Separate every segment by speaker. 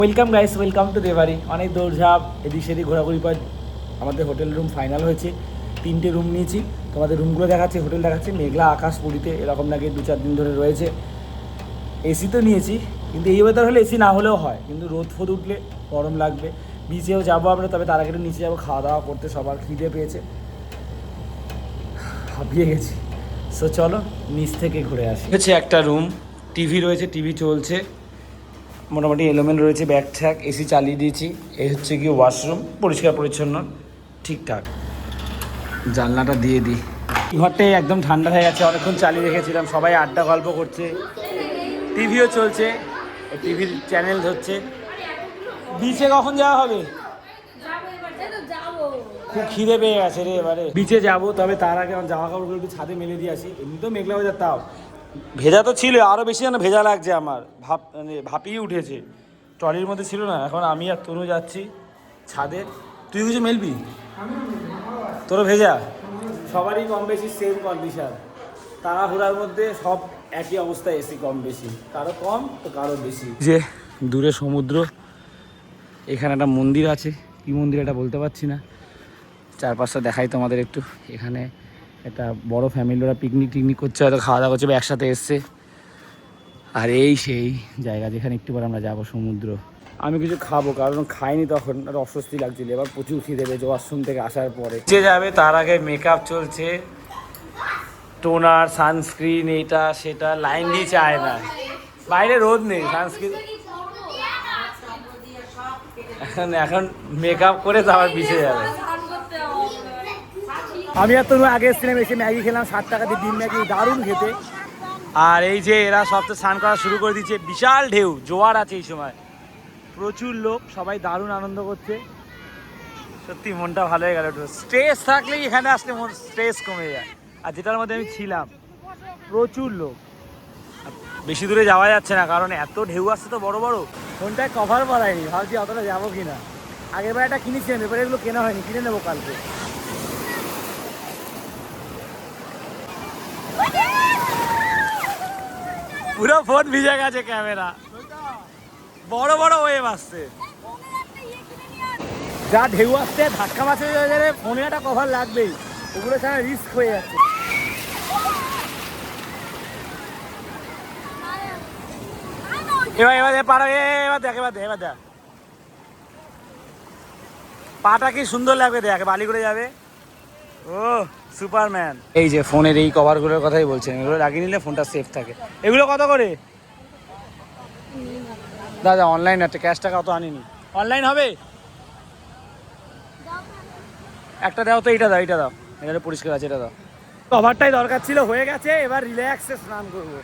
Speaker 1: Welcome guys, welcome to Debari. অনেক দৌড়ঝাঁপ এদিক সেদিক ঘোরাঘুরি পর আমাদের হোটেল রুম ফাইনাল হয়েছে। 3টে রুম নিয়েছি, তোমাদের রুমগুলো দেখাচ্ছি, হোটেল দেখাচ্ছি। মেঘলা আকাশ পুরীতে এরকম নাকি 2-4 দিন ধরে রয়েছে। এসি তো নিয়েছি, কিন্তু এই ওয়েদার হলে এসি না হলেও হয়, কিন্তু রোদ ফোদ উঠলে গরম লাগবে। বিচেও যাবো আমরা, তবে তার আগে একটু নিচে যাবো খাওয়া দাওয়া করতে। সবার খিদে পেয়েছে, হাঁপিয়ে গেছি। সো চলো নিচ থেকে ঘুরে আসি। হচ্ছে একটা রুম, টিভি রয়েছে, টিভি চলছে, মোটামুটি এলোমেলো রয়েছে, ব্যাগ ঠ্যাগ, এসি চালিয়ে দিয়েছি। এই হচ্ছে কি ওয়াশরুম, পরিষ্কার পরিচ্ছন্ন ঠিকঠাক। জানলাটা দিয়ে দিই। ঘরটাই একদম ঠান্ডা হয়ে গেছে, অনেকক্ষণ চালিয়ে রেখেছিলাম। সবাই আড্ডা গল্প করছে, টিভিও চলছে, টিভির চ্যানেল ধরছে। বিচে কখন যাওয়া হবে? খুব খিদে পেয়ে গেছে রে এবারে। বিচে যাবো, তবে তার আগে আমার জামা কাপড়গুলো একটু ছাদে মেলে দিয়ে আসি। এমনিতেও মেঘলা বাজার, তাও ভেজা তো ছিল, আরও বেশি যেন ভেজা লাগছে আমার। ভাপিয়ে উঠেছে, ট্রলির মধ্যে ছিল না। এখন আমি আর তনু যাচ্ছি ছাদে। তুই কিছু মেলবি? তোরও ভেজা? সবারই কম বেশি সেম কন্ডিশন। তাড়াহুড়ার মধ্যে সব একই অবস্থা, এসি কম বেশি, কারো কম তো কারো বেশি। যে দূরে সমুদ্র, এখানে একটা মন্দির আছে, কি মন্দির এটা বলতে পারছি না। চারপাশটা দেখাই তোমাদের একটু। এখানে একটা বড় ফ্যামিলি, ওরা পিকনিক টিকনিক করছে, হয়তো খাওয়া দাওয়া করছে, একসাথে এসছে। আর এই সেই জায়গা যেখানে একটু পর আমরা যাবো সমুদ্র। আমি কিছু খাবো, কারণ খাইনি তখন, আর অস্বস্তি লাগছিল। এবার প্রচুর খিদে পেয়েছে ওয়াশরুম থেকে আসার পরে। যে যাবে তার আগে মেকআপ চলছে, টোনার, সানস্ক্রিন, এইটা সেটা, লাইন দিয়ে চায় না। বাইরে রোদ নেই, সানস্ক্রিন এখন মেকআপ করে তো আবার বিছে যাবে। আমি আর তনু আগে এসেছিলাম, এসে ম্যাগি খেলাম 7 টাকা দিয়ে, ডিম ম্যাগি, দারুণ খেতে। আর এই যে এরা সব তো স্নান করা শুরু করে দিচ্ছে, বিশাল ঢেউ, জোয়ার আছে এই সময়, প্রচুর লোক, সবাই দারুণ আনন্দ করছে। সত্যি মনটা ভালো হয়ে গেল। একটু স্ট্রেস থাকলেই এখানে আসলে মন স্ট্রেস কমে যায়। আর যেটার মধ্যে আমি ছিলাম, প্রচুর লোক, বেশি দূরে যাওয়া যাচ্ছে না, কারণ এত ঢেউ আসছে তো বড় বড়। ফোনটায় কভার পরায়নি, ভাবছি অতটা যাবো কিনা। আগের বার একটা কিনেছিলাম, এবারে এগুলো কেনা হয়নি, কিনে নেবো কালকে। পুরো ফোন ভিজে গেছে, ক্যামেরা, বড় বড় ওয়েভ আসছে, যা ঢেউ আসছে, ধাক্কা মারছে, ফোনে একটা কভার লাগবেই, ওগুলো ছাড়া রিস্ক হয়ে যাচ্ছে। এবার দেখ পাটা কি সুন্দর লাগবে, দেখ বালি করে যাবে। ও সুপারম্যান। এই যে ফোনের এই কভারগুলোর কথাই বলছেন, এগুলো লাগিয়ে নিলে ফোনটা সেফ থাকে। এগুলো কত করে দাদা? অনলাইন আছে, ক্যাশ টাকা অত আনিনি। অনলাইন হবে? একটা দাও তো, এইটা দাও, এইটা দাও, এটা পরিষ্কার আছে, এটা দাও। কভারটাই দরকার ছিল, হয়ে গেছে। এবার রিল্যাক্সে স্নান করবো।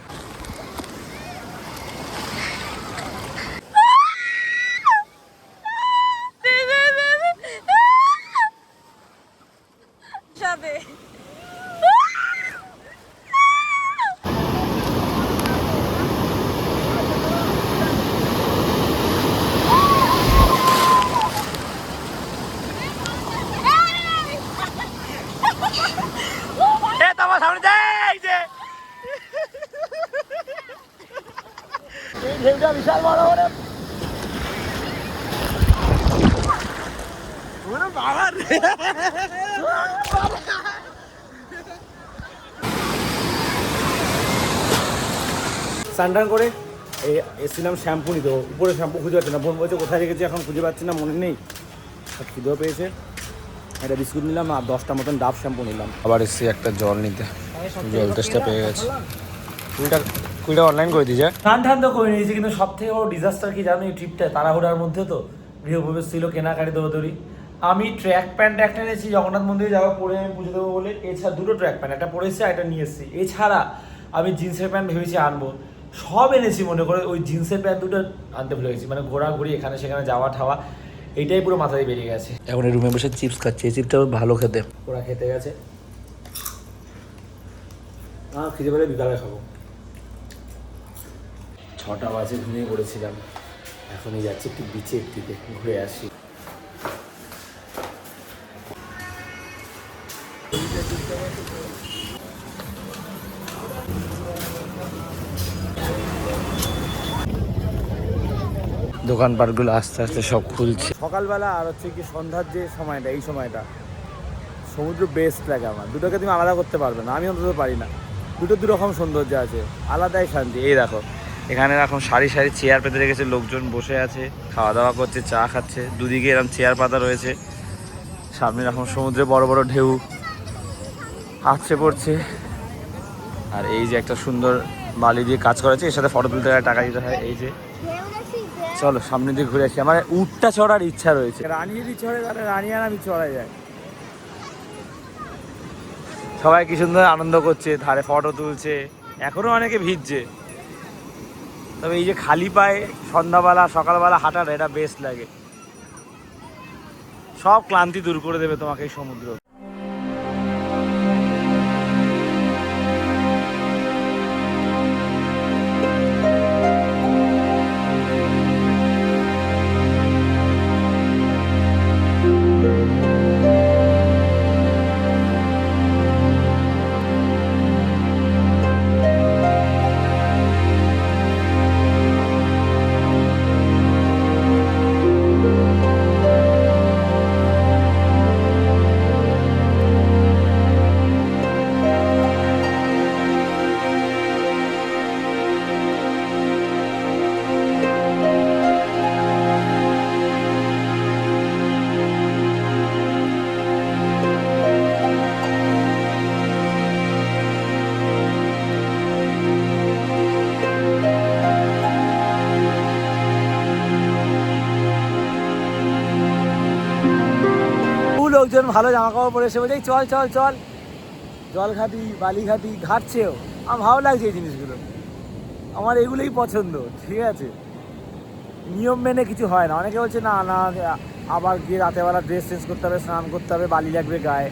Speaker 1: বিশাল বড় বড় স্নান করে এসেছিলাম শ্যাম্পু নিতে, উপরে শ্যাম্পু খুঁজে পাচ্ছি না। বোন বলছে কোথায় রেখেছি, এখন খুঁজে পাচ্ছি না, মনে নেই। খিদেও পেয়েছে, একটা বিস্কুট নিলাম আর 10টা মতন ডাব শ্যাম্পু নিলাম। আবার এসেছি একটা জল নিতে, জল টেস্টটা পেয়ে গেছে। কুড়িটা অনলাইন করে দিয়েছে। স্নান টান তো করে নিয়েছি, কিন্তু সব থেকে বড় ডিজাস্টার কি জানো এই ট্রিপটা? তাড়াহুড়ার মধ্যে তো গৃহপ্রবেশ ছিল, কেনাকাটি দৌড়দৌড়ি। আমি ট্র্যাক প্যান্ট একটা এনেছি জগন্নাথ মন্দিরে যাওয়া পরে আমি পুজো দেবো বলে। এছাড়া 2টো ট্র্যাক প্যান্ট, একটা পরেছি আর একটা নিয়ে এসেছি। এছাড়া আমি জিন্সের প্যান্ট ভেবেছি আনবো, সব এনেছি মনে করে, ওই জিন্সের প্যান্ট 2টো আনতে ভুলে গেছি। মানে ঘোরাঘুরি, এখানে সেখানে যাওয়া ঠাওয়া, এইটাই পুরো মাথায় বেরিয়ে গেছে। এখন এই রুমে বসে চিপস খাচ্ছি, এই চিপসটা ভালো খেতে। ওরা খেতে গেছে, খিদে পেলে বিকালে খাবো। 6টা বাজে, ঘুমিয়ে পড়েছিলাম। এখনই যাচ্ছি একটু বিচের দিকে, ঘুরে আসি। দোকানপাটগুলো আস্তে আস্তে সব খুলছে। সকালবেলা আর হচ্ছে কি সন্ধ্যার যে সময়টা, এই সময়টা সমুদ্র বেস্ট লাগে আমার। দুটোকে তুমি আলাদা করতে পারবে না, আমি অন্তত পারি না। দুটো দুরকম সৌন্দর্য আছে, আলাদাই শান্তি। এই দেখো এখানে এরকম সারি সারি চেয়ার পেতে রেখেছে, লোকজন বসে আছে, খাওয়া দাওয়া করছে, চা খাচ্ছে। দুদিকে এরকম চেয়ার পাতা রয়েছে, সামনে এরকম সমুদ্রে বড় বড় ঢেউ আছড়ে পড়ছে। আর এই যে একটা সুন্দর বালি দিয়ে কাজ করেছে, এর সাথে ফটো তুলতে টাকা দিতে হয়। এই যে চলো সামনে দিয়ে ঘুরে আসি। আমার উটটা চড়ার ইচ্ছা রয়েছে। রানী যদি চড়ে তাহলে রানী আর আমি চড়া যায়। সবাই কি সুন্দর আনন্দ করছে, ধারে ফটো তুলছে, এখনো অনেকে ভিজছে। তবে এই যে খালি পায়ে সন্ধ্যাবেলা সকালবেলা হাঁটাটা, এটা বেস্ট লাগে। সব ক্লান্তি দূর করে দেবে তোমাকে এই সমুদ্র। লোকজন ভালো জামা কাপড় পরে এসে বলছে চল চল চল, জল ঘাটি, বালি ঘাটি, ঘাটছেও। আমার ভালো লাগছে এই জিনিসগুলো, আমার এগুলোই পছন্দ। ঠিক আছে, নিয়ম মেনে কিছু হয় না। অনেকে বলছে না না আবার গিয়ে রাতেরবেলা ড্রেস চেঞ্জ করতে হবে, স্নান করতে হবে, বালি লাগবে গায়ে।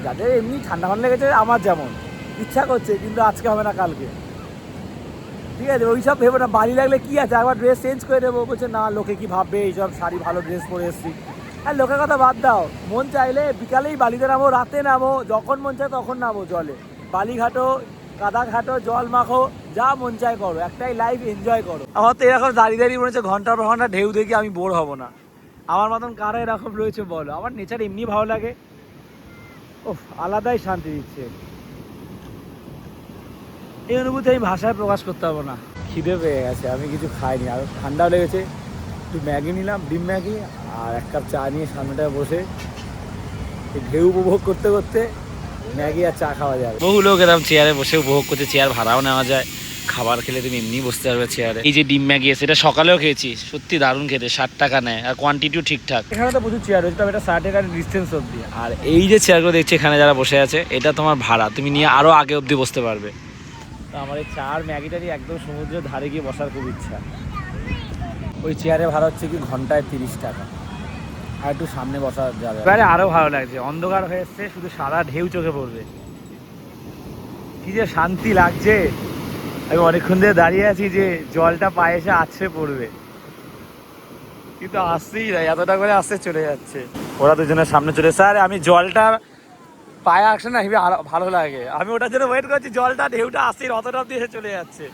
Speaker 1: যাদের এমনি ঠান্ডা ঠান্ডা লেগেছে, আমার যেমন ইচ্ছা করছে, কিন্তু আজকে হবে না, কালকে। ঠিক আছে, ওইসব ভেবো না। বালি লাগলে কি আছে, একবার ড্রেস চেঞ্জ করে দেবো। বলছে না লোকে কি ভাববে, এইসব শাড়ি ভালো ড্রেস পরে এসেছি। আর লোকের কথা বাদ দাও, মন চাইলে বিকালেই বালিতে নামো, রাতে নামো, যখন মন চায় তখন নামো জলে। বালি ঘাটো, কাদা ঘাটো, জল মাখো, যা মন চায় করো। একটাই লাইফ, এনজয় করো। আমার তো এরকম দাঁড়িয়ে দাঁড়িয়ে মনে হচ্ছে ঘন্টার পর ঘন্টা ঢেউ দেখি আমি বোর হব না। আমার মতন কারা এরকম রয়েছে বলো? আমার নেচার এমনি ভালো লাগে, ওহ আলাদাই শান্তি দিচ্ছে। এই অনুভূতি আমি ভাষায় প্রকাশ করতে পারবো না। খিদে পেয়ে গেছে, আমি কিছু খাইনি, আর ঠান্ডাও লেগেছে। একটু ম্যাগি নিলাম, ডিম ম্যাগি, আর এক কাপ চা নিয়ে সামনেটায় বসে ঢেউ উপভোগ করতে করতে ম্যাগি আর চা খাওয়া যাবে। বহু লোক এরকম চেয়ারে বসে উপভোগ করছে, চেয়ার ভাড়াও নেওয়া যায়। খাবার খেলে তুমি এমনি বসতে পারবে চেয়ারে। এই যে ডিম ম্যাগি আছে, এটা সকালেও খেয়েছি, সত্যি দারুণ খেতে। 60 টাকা নেয়, আর কোয়ান্টিটিও ঠিকঠাক। এখানে তো প্রচুর চেয়ার রয়েছে, তবে এটা 60 টাকার ডিস্টেন্স অব্দি। আর এই যে চেয়ারগুলো দেখছি এখানে যারা বসে আছে, এটা তোমার ভাড়া, তুমি নিয়ে আরও আগে অব্দি বসতে পারবে। তো আমার এই চা আর ম্যাগিটারই একদম সমুদ্রের ধারে গিয়ে বসার খুব ইচ্ছা। ওই চেয়ারে ভাড়া হচ্ছে কি ঘন্টায় 30 টাকা, আর একটু সামনে বসা যাবে। এবারে আরো ভালো লাগছে, অন্ধকার হয়ে এসছে, শুধু সাদা ঢেউ চোখে পড়বে। কি যে শান্তি লাগছে। আমি অনেকক্ষণ ধরে দাঁড়িয়ে আছি যে জলটা পায়ে এসে আছড়ে পড়বে, কিন্তু আসছেই না, এতটা করে আসতে চলে যাচ্ছে। ওরা দুজনের সামনে চলে এসে, আর আমি জলটা পায়ে আসে না হেবি ভালো লাগে। আমি ওটার জন্য ওয়েট করছি, জলটা ঢেউটা আসছে অতটা অব্দি এসে চলে যাচ্ছে।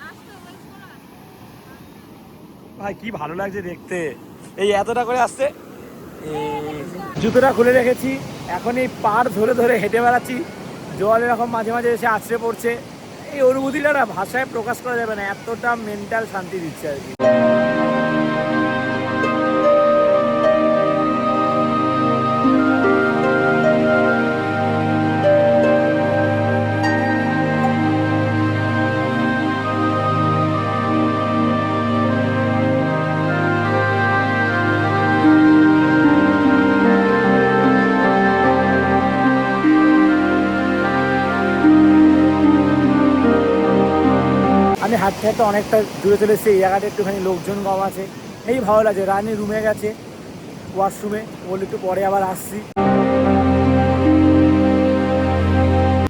Speaker 1: ভাই কি ভালো লাগছে দেখতে, এই এতটা করে আসছে। জুতোটা খুলে রেখেছি, এখন এই পাড় ধরে ধরে হেঁটে বেড়াচ্ছি। জল এরকম মাঝে মাঝে এসে আছড়ে পড়ছে। এই অনুভূতিটা না ভাষায় প্রকাশ করা যাবে না, এতটা মেন্টাল শান্তি দিচ্ছে আর কি। আমি হাঁটতে হাঁটতে অনেকটা দূরে চলে এসেছি। এই জায়গাটা একটুখানি লোকজন কম আছে, এই ভালো লাগছে। রানী রুমে গেছে, ওয়াশরুমে, বলে একটু পরে আবার আসছি।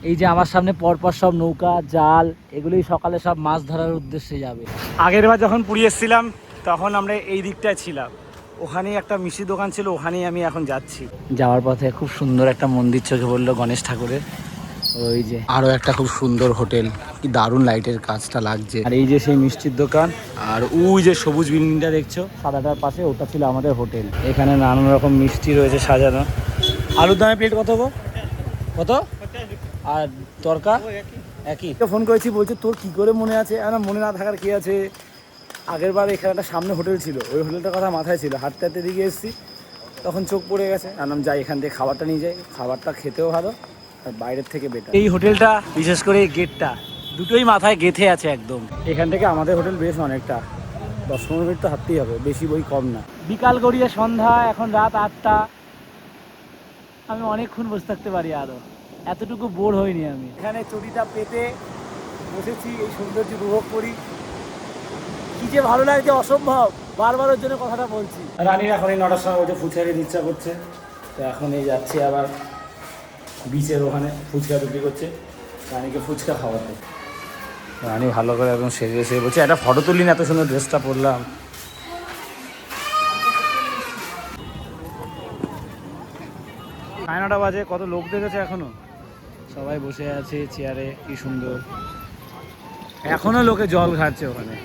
Speaker 1: এই যে আমার সামনে পরপর সব নৌকা, জাল, এগুলোই সকালে সব মাছ ধরার উদ্দেশ্যে যাবে। আগের বার যখন পুরী এসেছিলাম তখন আমরা এই দিকটায় ছিলাম, ওখানেই একটা মিষ্টি দোকান ছিল, ওখানেই আমি এখন যাচ্ছি। যাওয়ার পথে খুব সুন্দর একটা মন্দির চোখে পড়লো, গণেশ ঠাকুরের। ওই যে আরও একটা খুব সুন্দর হোটেল। কি দারুণ লাইটের কাজটা লাগছে। আর এই যে সেই মিষ্টির দোকান, আর ওই যে সবুজ বিল্ডিংটা দেখছো সাদাটার পাশে, ওটা ছিল আমাদের হোটেল। এখানে নানান রকম মিষ্টি রয়েছে সাজানো। আলুর দমের প্লেট কত গো? কত? আর তরকা একই। ফোন করেছি, বলছে তোর কি করে মনে আছে? মনে না থাকার কি আছে, আগের বার এখানে একটা সামনে হোটেল ছিল, ওই হোটেলটার কথা মাথায় ছিল। হাঁটতে হাঁটতে দিকে এসেছি, তখন চোখ পড়ে গেছে। যাই এখান থেকে খাবারটা নিয়ে যাই, খাবারটা খেতেও ভালো আর বাইরের থেকে বেটার। এই হোটেলটা বিশেষ করে গেটটা দুটোই মাথায় গেঁথে আছে একদম। এখান থেকে আমাদের হোটেল বেশ অনেকটা, 10-15 মিনিট তো হাঁটতেই হবে, বেশি বই কম না। বিকাল গড়িয়ে সন্ধ্যা, এখন রাত 8টা। আমি অনেকক্ষণ বসে থাকতে পারি, আরও এতটুকু বোর হইনি আমি। এখানে চটিটা পেতে বসেছি, এই সৌন্দর্য উপভোগ করি। কি যে ভালো লাগছে অসম্ভব, বারবার ওর জন্য কথাটা বলছি। রানীর এখন এই 9টার সময় বলছে ফুচকা খেতে ইচ্ছা করছে, তো এখন এই যাচ্ছি আবার বিচের ওখানে, ফুচকা বিক্রি করছে, রানীকে ফুচকা খাওয়াতে। রানী ভালো করে একদম সেজে সেজে বলছে একটা ফটো তুলি না, এত সুন্দর ড্রেসটা পরলাম। 9টা বাজে, কত লোক দেখেছে এখনো, সবাই বসে আছে চেয়ারে, কি সুন্দর। এখনো লোকে জল খাচ্ছে ওখানে,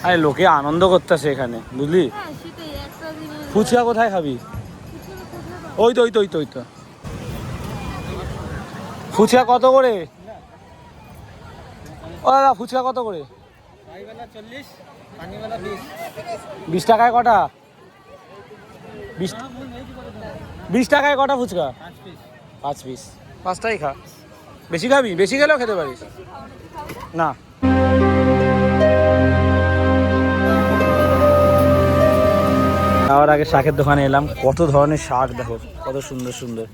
Speaker 1: আরে লোকে আনন্দ করতেছে এখানে, বুঝলি। ফুচকা কোথায় খাবি? ওই তো ওই তো ওই তো ওই তো। ফুচকা কত করে? ও দাদা ফুচকা কত করে? 20 টাকায় কটা? 20 টাকায় কটা ফুচকা? 5 পিস। 5টাই খা, বেশি খাবি? বেশি গেলেও খেতে পারিস না। খাওয়ার আগে শাকের দোকানে এলাম, কত ধরনের শাক দেখো, কত সুন্দর সুন্দর।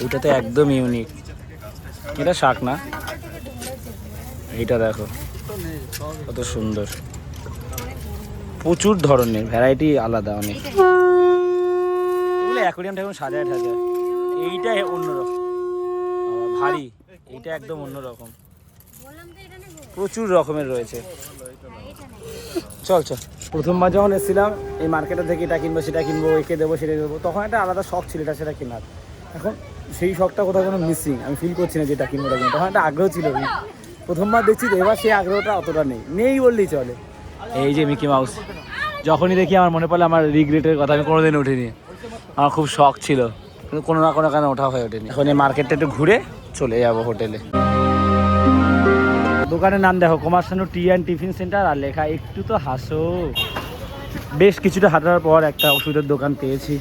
Speaker 1: এইটা তো একদম ইউনিক, এটা শাক না, এইটা দেখো কত সুন্দর, প্রচুর ধরনের ভ্যারাইটি, আলাদা অনেক। এগুলো অ্যাকোয়ারিয়াম ঠাকুর সাজায় ঠাজায়। এইটা অন্যরকম, ভারী, এইটা একদম অন্যরকম, প্রচুর রকমের রয়েছে। চল চল। প্রথমবার যখন এসেছিলাম এই মার্কেটে থেকে এটা কিনবো সেটা কিনবো, একে দেবো সেটা দেবো, তখন একটা আলাদা শখ ছিল এটা সেটা কেনার। এখন সেই শখটা কোথাও কোনো মিসিং, আমি ফিল করছি না যেটা কিনবো ওটা কিনবো। তখন একটা আগ্রহ ছিল, প্রথমবার দেখছি তো, এবার সেই আগ্রহটা অতটা নেই বললেই চলে। এই যে মিকি মাউস, যখনই দেখি আমার মনে পড়লে আমার রিগ্রেটের কথা, আমি কোনোদিন উঠিনি, আমার খুব শখ ছিল, কিন্তু কোনো না কোনো কারণে ওঠা হয়ে ওঠেনি। এখন এই মার্কেটটা একটু ঘুরে চলে যাবো হোটেলে। দোকানের নাম দেখো, কুমারশানু টি অ্যান্ড টিফিন সেন্টার, আর লেখা একটু তো হাসো। বেশ কিছুটা হাঁটার পর একটা ওষুধের দোকান পেয়েছি,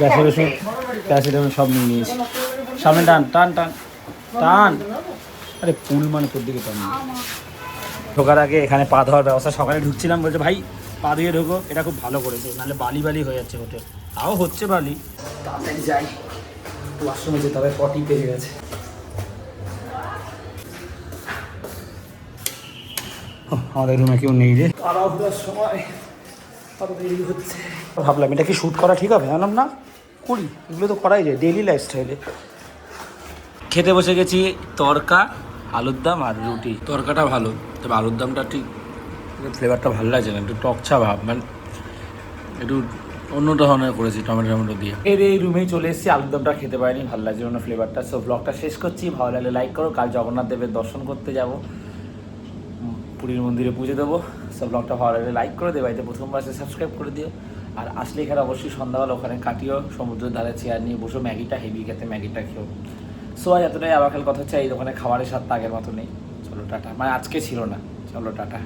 Speaker 1: গ্যাসের ওষুধ প্যারাসিটামল সব নিয়ে নিয়েছি। সামনে টান টান টান টান, আরে পুল মানে তোর দিকে টান। ঢোকার আগে এখানে পা ধোয়ার ব্যবস্থা, সকালে ঢুকছিলাম বলছে ভাই পা ধুয়ে ঢোকো, এটা খুব ভালো করেছে, নাহলে বালি বালি হয়ে যাচ্ছে হোটেল। তাও হচ্ছে বালি, তাড়াতাড়ি যাই, ওয়াশরুমে যেতে হবে, পটি পেয়ে গেছে। আমাদের রুমে কেউ নেই রে, তাড়াহুড়োর সময় কত দেরি হচ্ছে। ভাবলাম এটা কি শ্যুট করা ঠিক হবে, জানাম না করি, এগুলো তো করাই যায় ডেইলি লাইফস্টাইলে। খেতে বসে গেছি, তরকা, আলুর দম আর রুটি। তরকাটা ভালো, তবে আলুর দমটা ঠিক ফ্লেভারটা ভালো লাগছে না, একটু টকছা ভাব, মানে একটু অন্য ধরনের করেছি টমেটো দিয়ে। এই রুমেই চলে এসেছি, আলুর দমটা খেতে পারিনি, ভালো লাগছে অন্য ফ্লেভারটা। সো ব্লগটা শেষ করছি, ভালো লাগলে লাইক করো। কাল জগন্নাথ দেবের দর্শন করতে যাব, পুরীর মন্দিরে পুজো দেবো। সব ব্লগটা ভালো লাগলে লাইক করে দেবে, বাড়িতে প্রথমবার সে সাবস্ক্রাইব করে দিও। আর আসলে এখানে অবশ্যই সন্ধ্যাবেলা ওখানে কাটিও, সমুদ্রের ধারে চেয়ার নিয়ে বসো, ম্যাগিটা হেভি খেতে, ম্যাগিটা খেও। সো আজ এতটাই। আবার কাল কথা হচ্ছে, এই দোকানে খাবারের স্বাদটা আগের মতো নেই। চলো টাটা, মানে আজকে ছিল না, চলো টাটা।